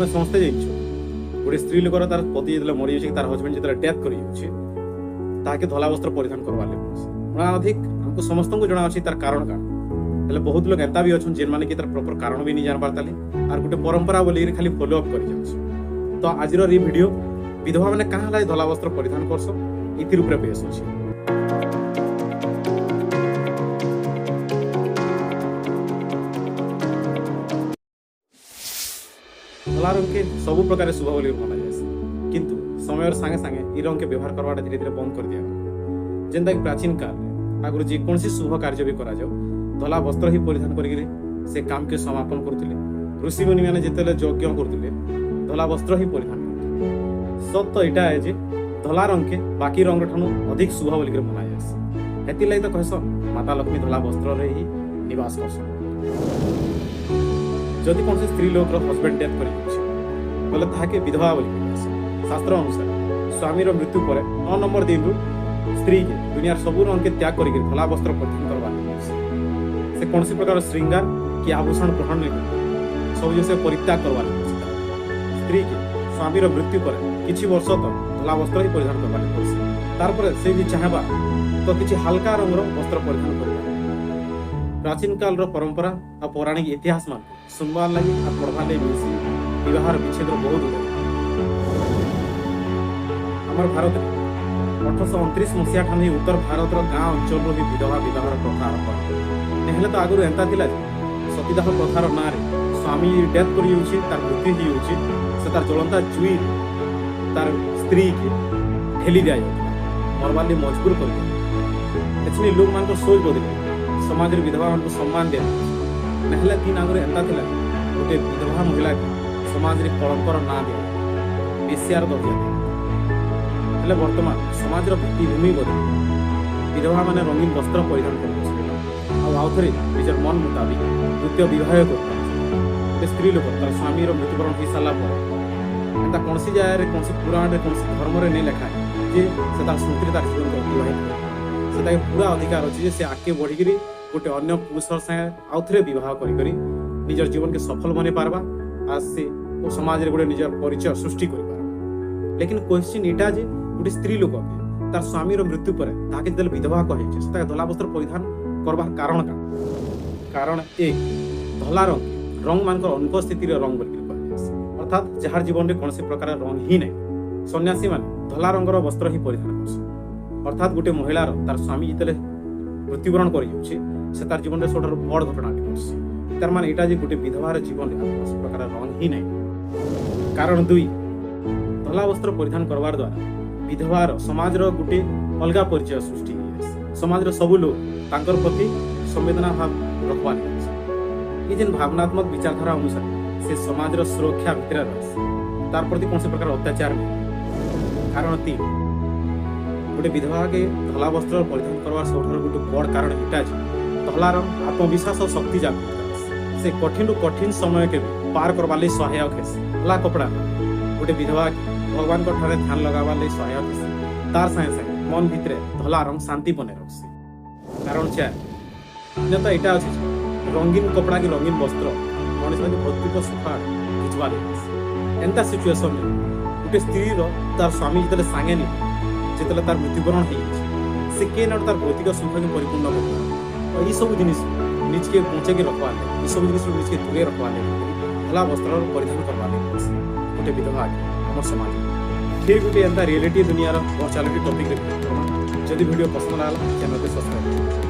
आम समस्ते जाइछु गोटे स्त्री लोकर तार पति जो मरी जाए तार हजबैंड जो डेथ कर ताके धला वस्त्र परिधान करवा अधिक हमको समस्त को जना तार कारण का बहुत लोग एंता भी अच्छे जेन माने कि तार प्रॉपर कारण भी नहीं जान पारता और गोटे परंपरा बोली खाली फॉलो अप कर तो आज वीडियो विधवा मैंने कहाँ धला वस्त्र परिधान करस इतिर ऊपर बेस अच्छी धला रंग के सब प्रकार शुभ बोली माना जाए किंतु समय संगे संगे इ रंग के व्यवहार करवाटा धीरे धीरे बंद कर दिया जेनता कि प्राचीन काल आगुरी जेकोसी शुभ कार्य भी करा जाओ धला वस्त्र ही परिधान करिके से काम के समापन करथिले ऋषि मुनि माने जेतेले यज्ञ करथिले धला वस्त्र ही परिधान करथिले सत तो एटा है जे धला रंग के बाकी रंग ठानु अधिक शुभ बोली माना जाए हेति लागि तो कहसन माता लक्ष्मी धला वस्त्र रे ही निवास करसन जदि कौन स्त्री लोक हजबैंड डेथ कर बोले ताके विधवा बोली शास्त्र अनुसार स्वामी मृत्यु पर 9 नंबर दिन स्त्री के दुनिया सबू रंग के त्याग करके धला वस्त्र परिधान करवा से कौन प्रकार श्रृंगार कि आभूषण ग्रहण नहीं सब जिन परित्याग करवा स्त्री के स्वामी मृत्यु पर किछि वर्ष तक धला वस्त्र ही परिधान करवा तार से भी चाहबा तो किछि हल्का रंग वस्त्र परिधान करवा प्राचीन काल परंपरा और पौराणिक इतिहास मान सुनवार लगी और पढ़वा लगी मिलसी विवाह विच्छेद बहुत आम भारत में 1829 मसीहा ठान उत्तर भारत गाँ अंचल भी विधवा विवाह प्रथा आरंभ नहले तो आगुरी एंता थिला सतीदाह प्रथार ना स्वामी डेथ कर मृत्यु ही से तार ज्वलंता जुई तार स्त्री के ठेली दिया मरवार लिए मजबूर कर लोक मान सोच बदले समाज विधवा मान सम्मान दिया नहले तीन आगुरी एंता थिला गोटे विधवा महिला के समाज कलंकर ना दिया बेसियार दर्जा हेले वर्तमान समाज भित्तिभूमि बदल विधवा माने रंगीन वस्त्र परिधान कर आउ थे निजर मन मुताबिक द्वितीय विवाह कर स्त्री लोक तार स्वामी मृत्युवरण हो सारा एंता कौन जगह कौन पुराण कौन धर्म नहीं लिखा जे से तार स्मृति तार जीवन अतिबाहित से पूरा अधिकार अच्छे से आगे बढ़ी गोटे अन्य पुरुष संगे आउ थे बह कर निजर जीवन के सफल बने पार्बा आ से समाज रे गोटे निजर परिचय सृष्टि कर लेकिन क्वेश्चन इटा जे गोटे स्त्री लोक तार स्वामी मृत्यु पर ताके जब विधवा कहे धला वस्त्र परिधान करवा कारण का कारण एक धला रंग मान अनुपस्थित रंग बोल अर्थात जार जीवन में कौन प्रकार रंग ही नहीं सन्यासी मान धला रंगर वस्त्र ही परिधान कर अर्थात गोटे महिलार तार स्वामी जिते मृत्युवरण कर तार जीवन में सबुठ बड़ घटना तार मान यहाँ गोटे विधवार जीवन में प्रकार रंग ही नहीं कारण दुई धला वस्त्र परिधान करवार द्वारा विधवार समाज गोटे अलग परिचय सृष्टि समाज सबू लोग तांकर प्रति संवेदना भाव रखवा ये जेन भावनात्मक विचारधारा अनुसार से समाज सुरक्षा भितर तार प्रति कौन प्रकार अत्याचार नहीं कारण तीन गोटे विधवा के धला वस्त्र परिधान करवार सब गोटे बड़ कारण इटा धला रंग आत्मविश्वास और शक्ति जागृत से कठिन रु कठिन समय के पार करवा लई सहायक है धला कपड़ा गोटे विधवा भगवान को ठारे ध्यान लगावा लई सहायक है तार संगे संगे मन भितर धला रंग शांति बने रखसी कारण चार तो यहाँ अच्छे रंगीन कपड़ा की रंगीन वस्त्र मनुष्य भौतिक सुखा खिंचवा एंता सिचुएसन गोटे स्त्री तार स्वामी जिते सांगे नहीं जिते तार मृत्युवरण हो के तार भौतिक सुख के परिपूर्ण कर ये सब जिन निज के बचे के रखवा ये सब जिन निज के दूरे रखवा धला वस्त्र परिधान करवा गोटे विधवा आम समाज फिर गोटे एंता रियलिटी दुनिया पर्सनालिटी टॉपिक जदि वीडियो पसंद आला चैनल को सब्सक्राइब